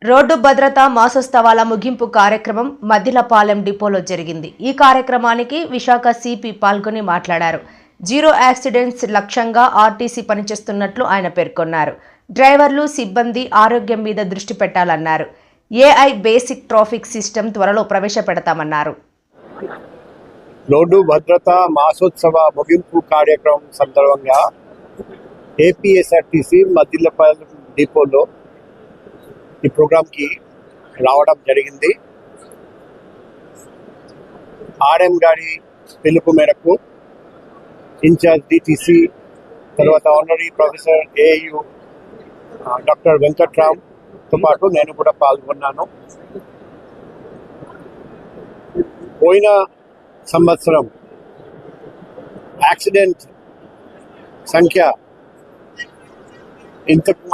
Road భద్రతా మాసోత్సవాల ముగింపు కార్యక్రమం మద్దిలపాలెం డిపోలో జరిగింది. ఈ కార్యక్రమానికి విశాఖ సిపి పాల్గొని మాట్లాడారు. జీరో యాక్సిడెంట్స్ లక్ష్యంగా ఆర్టీసీ పనిచేస్తున్నట్లు ఆయన పేర్కొన్నారు. డ్రైవర్లు, సిబ్బంది ఆరోగ్యం మీద దృష్టి పెట్టాలన్నారు. ఏఐ బేసిక్ ట్రాఫిక్ సిస్టమ్ త్వరలో ప్రవేశపెడతామన్నారు. రోడ్డు భద్రతా మాసోత్సవ ముగింపు కార్యక్రమం సందర్భంగా ఏపీఎస్ఆర్టీసీ మద్దిలపాలెం డిపోలో ఈ ప్రోగ్రాంకి రావడం జరిగింది. ఆర్ఎం గారి పిలుపు మేరకు ఇన్ఛార్జ్ డిటిసి, తర్వాత ఆనరీ ప్రొఫెసర్ ఏయు డాక్టర్ వెంకట్రామ్తో పాటు నేను కూడా పాల్గొన్నాను. పోయిన సంవత్సరం యాక్సిడెంట్ సంఖ్య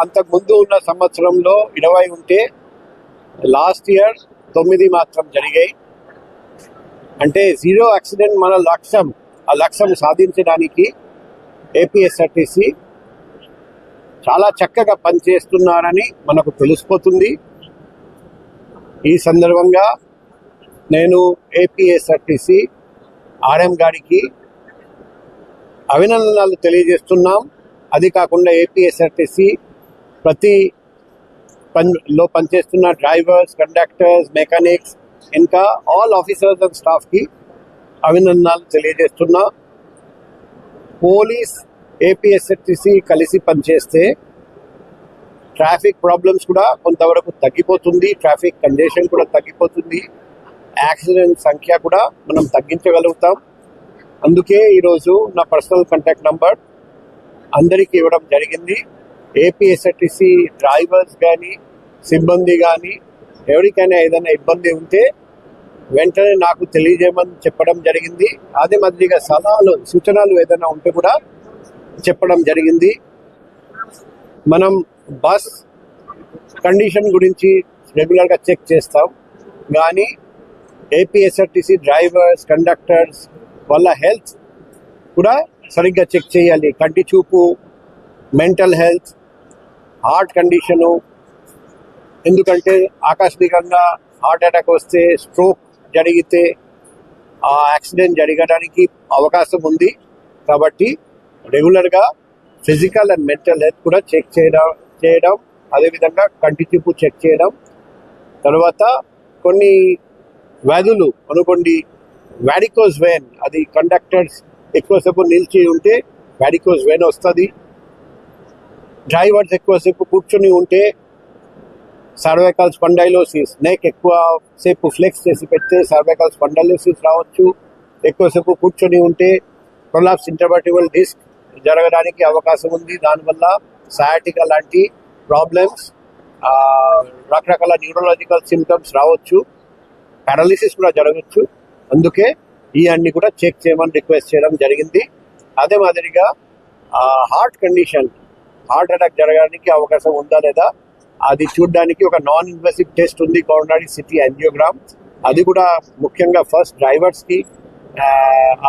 అంతకుముందు ఉన్న సంవత్సరంలో 20 ఉంటే లాస్ట్ ఇయర్ 9 మాత్రం జరిగాయి. అంటే జీరో యాక్సిడెంట్ మన లక్ష్యం. ఆ లక్ష్యం సాధించడానికి ఏపీఎస్ఆర్టీసీ చాలా చక్కగా పనిచేస్తున్నారని మనకు తెలిసిపోతుంది. ఈ సందర్భంగా నేను ఏపీఎస్ఆర్టీసీ ఆర్ఎం గారికి అభినందనలు తెలియజేస్తున్నాం. అది కాకుండా ఏపీఎస్ఆర్టీసీ ప్రతి పనిలో పనిచేస్తున్న డ్రైవర్స్, కండక్టర్స్, మెకానిక్స్, ఇంకా ఆల్ ఆఫీసర్స్ అండ్ స్టాఫ్కి అభినందనలు తెలియజేస్తున్నా. పోలీస్, ఏపీఎస్ఆర్టీసీ కలిసి పనిచేస్తే ట్రాఫిక్ ప్రాబ్లమ్స్ కూడా కొంతవరకు తగ్గిపోతుంది, ట్రాఫిక్ కంజెషన్ కూడా తగ్గిపోతుంది, యాక్సిడెంట్ సంఖ్య కూడా మనం తగ్గించగలుగుతాం. అందుకే ఈరోజు నా పర్సనల్ కాంటాక్ట్ నంబర్ అందరికీ ఇవ్వడం జరిగింది. ఏపీఎస్ఆర్టీసీ డ్రైవర్స్ కానీ, సిబ్బంది కానీ ఎవరికైనా ఏదైనా ఇబ్బంది ఉంటే వెంటనే నాకు తెలియజేయమని చెప్పడం జరిగింది. అదే మాదిరిగా సలహాలు, సూచనలు ఏదైనా ఉంటే కూడా చెప్పడం జరిగింది. మనం బస్ కండిషన్ గురించి రెగ్యులర్గా చెక్ చేస్తాం, కానీ ఏపీఎస్ఆర్టీసీ డ్రైవర్స్, కండక్టర్స్ వాళ్ళ హెల్త్ కూడా సరిగ్గా చెక్ చేయాలి. కంటి చూపు, మెంటల్ హెల్త్, హార్ట్ కండిషను. ఎందుకంటే ఆకస్మికంగా హార్ట్ అటాక్ వస్తే, స్ట్రోక్ జరిగితే ఆ యాక్సిడెంట్ జరగడానికి అవకాశం ఉంది. కాబట్టి రెగ్యులర్గా ఫిజికల్ అండ్ మెంటల్ హెల్త్ కూడా చెక్ చేయడం, అదేవిధంగా కంటి చూపు చెక్ చేయడం. తర్వాత కొన్ని వ్యాధులు అనుకోండి, వారికోస్ వెయిన్, అది కండక్టర్స్ ఎక్కువసేపు నిలిచి ఉంటే వారికోస్ వెయిన్ వస్తుంది. డ్రైవర్స్ ఎక్కువసేపు కూర్చొని ఉంటే సర్వైకల్ స్పాండైలోసిస్, నెక్ ఎక్కువసేపు ఫ్లెక్స్ చేసి పెడితే సర్వైకల్ స్పాండైలోసిస్ రావచ్చు. ఎక్కువసేపు కూర్చొని ఉంటే ప్రొలాప్స్ ఇంటర్వర్టిబుల్ డిస్క్ జరగడానికి అవకాశం ఉంది. దానివల్ల సయాటికా లాంటి ప్రాబ్లమ్స్, రకరకాల న్యూరలాజికల్ సిమ్టమ్స్ రావచ్చు, పారాలిసిస్ కూడా జరగవచ్చు. అందుకే ఈ అన్ని కూడా చెక్ చేయమని రిక్వెస్ట్ చేయడం జరిగింది. అదే మాదిరిగా హార్ట్ కండిషన్, హార్ట్ అటాక్ జరగడానికి అవకాశం ఉందా లేదా అది చూడడానికి ఒక నాన్ ఇన్వెసివ్ టెస్ట్ ఉంది, కోరోనరీ సిటీ యాంజియోగ్రామ్. అది కూడా ముఖ్యంగా ఫస్ట్ డ్రైవర్స్కి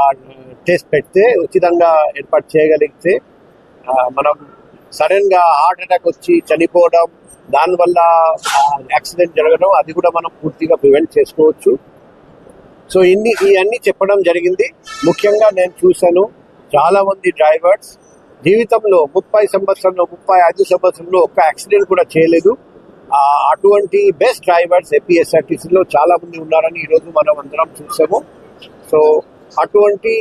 ఆ టెస్ట్ పెడితే ఉచితంగా ఏర్పాటు చేయగలిగితే మనం సడన్గా హార్ట్ అటాక్ వచ్చి చనిపోవడం, దానివల్ల యాక్సిడెంట్ జరగడం, అది కూడా మనం పూర్తిగా ప్రివెంట్ చేసుకోవచ్చు. సో ఇవన్నీ చెప్పడం జరిగింది. ముఖ్యంగా నేను చూశాను, చాలా మంది డ్రైవర్స్ జీవితంలో 35 సంవత్సరంలో ఒక్క యాక్సిడెంట్ కూడా చేయలేదు. అటువంటి బెస్ట్ డ్రైవర్స్ ఏపీఎస్ఆర్టీసీలో చాలా మంది ఉన్నారని ఈరోజు మనం అందరం చూసాము. సో అటువంటి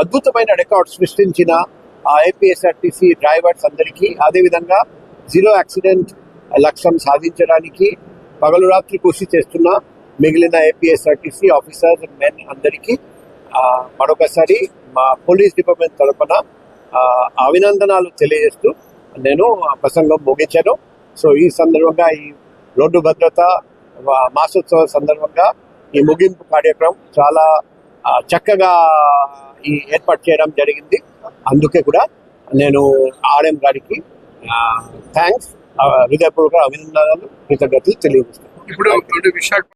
అద్భుతమైన రికార్డ్ సృష్టించిన ఏపీఎస్ఆర్టీసీ డ్రైవర్స్ అందరికీ, అదేవిధంగా జీరో యాక్సిడెంట్ లక్ష్యం సాధించడానికి పగలు రాత్రి కృషి చేస్తున్న మిగిలిన ఏపీఎస్ఆర్టీసీ ఆఫీసర్స్ అండ్ మెన్ అందరికీ మరొకసారి మా పోలీస్ డిపార్ట్మెంట్ తరఫున అభినందనలు తెలియజేస్తూ నేను ప్రసంగం ముగించాను. సో ఈ సందర్భంగా ఈ రోడ్డు భద్రత మాసోత్సవ సందర్భంగా ఈ ముగింపు కార్యక్రమం చాలా చక్కగా ఈ ఏర్పాటు చేయడం జరిగింది. అందుకే కూడా నేను ఆర్ఎం గారికి థ్యాంక్స్, హృదయపూర్వక అభినందనలు, కృతజ్ఞతలు తెలియజేస్తాను. ఇప్పుడు విశాఖ